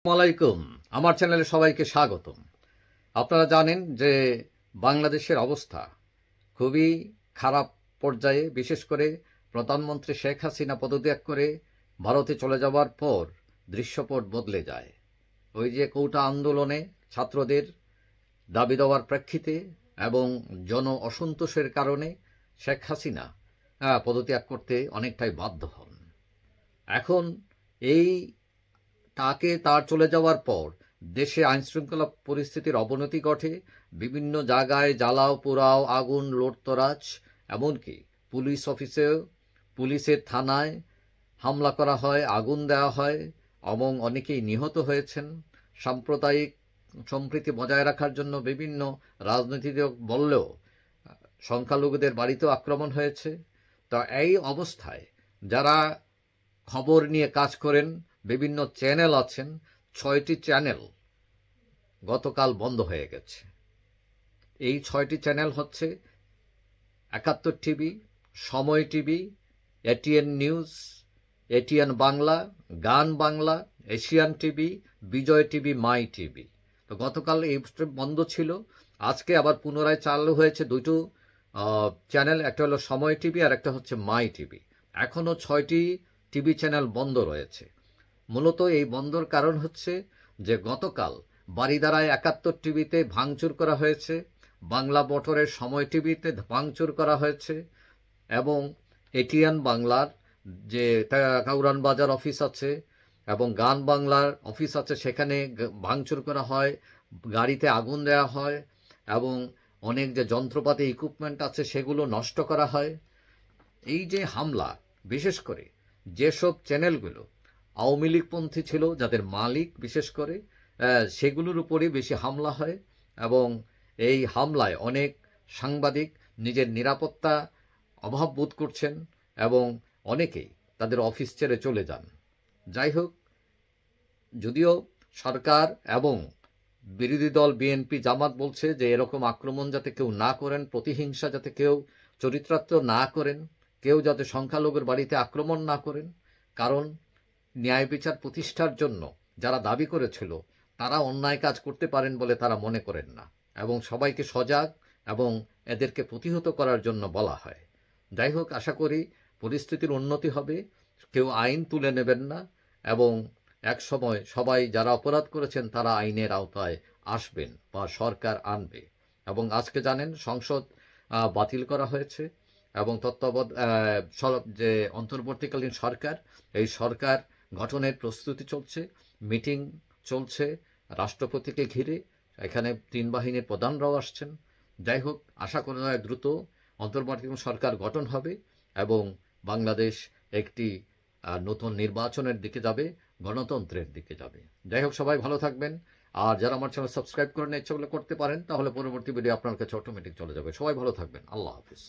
আসসালামাইকুম। আমার চ্যানেলে সবাইকে স্বাগতম। আপনারা জানেন যে বাংলাদেশের অবস্থা খুবই খারাপ পর্যায়ে, বিশেষ করে প্রধানমন্ত্রী শেখ হাসিনা পদত্যাগ করে ভারতে চলে যাওয়ার পর দৃশ্যপট বদলে যায়। ওই যে কোটা আন্দোলনে ছাত্রদের দাবি দেওয়ার প্রেক্ষিতে এবং জন অসন্তোষের কারণে শেখ হাসিনা পদত্যাগ করতে অনেকটাই বাধ্য হন। এখন এই তার চলে যাওয়ার পর দেশে আইনশৃঙ্খলা পরিস্থিতির অবনতি ঘটে। বিভিন্ন জায়গায় জ্বালাও পোড়াও, আগুন, লুটতরাজ, এমনকি পুলিশ অফিসেও, পুলিশের থানায় হামলা করা হয়, আগুন দেওয়া হয় এবং অনেকেই নিহত হয়েছেন। সাম্প্রদায়িক সম্প্রীতি বজায় রাখার জন্য বিভিন্ন রাজনীতিক বললেও সংখ্যালঘুদের বাড়িতেও আক্রমণ হয়েছে। তো এই অবস্থায় যারা খবর নিয়ে কাজ করেন, বিভিন্ন চ্যানেল আছেন, 6টি চ্যানেল গতকাল বন্ধ হয়ে গেছে। এই 6টি চ্যানেল হচ্ছে 71 টিভি, সময় TV, ATN news, ATN Bangla, গান বাংলা, এশিয়ান টিভি, বিজয় টিভি, মাই টিভি। তো গতকাল এই বন্ধ ছিল। আজকে আবার পুনরায় চালু হয়েছে দুটো চ্যানেল, একটা হলো সময় টিভি আর একটা হচ্ছে মাই টিভি। এখনও 6টি টিভি চ্যানেল বন্ধ রয়েছে। মূলত এই বন্ধর কারণ হচ্ছে যে গতকাল বারিধারায় 71 টিভিতে ভাঙচুর করা হয়েছে, বাংলা মোটরের সময় টিভিতে ভাঙচুর করা হয়েছে এবং এটিএন বাংলার যে কাউরান বাজার অফিস আছে এবং গান বাংলার অফিস আছে, সেখানে ভাঙচুর করা হয়, গাড়িতে আগুন দেওয়া হয় এবং অনেক যে যন্ত্রপাতি ইকুইপমেন্ট আছে সেগুলো নষ্ট করা হয়। এই যে হামলা, বিশেষ করে যেসব চ্যানেলগুলো আওয়ামী লীগপন্থী ছিল, যাদের মালিক বিশেষ করে, সেগুলোর উপরই বেশি হামলা হয় এবং এই হামলায় অনেক সাংবাদিক নিজের নিরাপত্তা অভাব বোধ করছেন এবং অনেকেই তাদের অফিস ছেড়ে চলে যান। যাই হোক, যদিও সরকার এবং বিরোধী দল বিএনপি জামাত বলছে যে এরকম আক্রমণ যাতে কেউ না করেন, প্রতিহিংসা যাতে কেউ চরিতার্থ না করেন, কেউ যাতে সংখ্যালঘুর বাড়িতে আক্রমণ না করেন, কারণ ন্যায় বিচার প্রতিষ্ঠার জন্য যারা দাবি করেছিল তারা অন্যায় কাজ করতে পারেন বলে তারা মনে করেন না এবং সবাইকে সজাগ এবং এদেরকে প্রতিহত করার জন্য বলা হয়। যাই হোক, আশা করি পরিস্থিতির উন্নতি হবে, কেউ আইন তুলে নেবেন না এবং এক সময় সবাই যারা অপরাধ করেছেন তারা আইনের আওতায় আসবেন বা সরকার আনবে। এবং আজকে জানেন সংসদ বাতিল করা হয়েছে এবং যে অন্তর্বর্তীকালীন সরকার, এই সরকার গঠনের প্রস্তুতি চলছে, মিটিং চলছে রাষ্ট্রপতিকে ঘিরে, এখানে 3 বাহিনীর প্রধানরাও আসছেন। যাই হোক, আশা করা যায় দ্রুত অন্তর্বর্তীকালীন সরকার গঠন হবে এবং বাংলাদেশ একটি নতুন নির্বাচনের দিকে যাবে, গণতন্ত্রের দিকে যাবে। যাই হোক, সবাই ভালো থাকবেন। আর যারা আমার চ্যানেল সাবস্ক্রাইব করে ইচ্ছা করলে করতে পারেন, তাহলে পরবর্তী ভিডিও আপনার কাছে অটোমেটিক চলে যাবে। সবাই ভালো থাকবেন। আল্লাহ হাফিজ।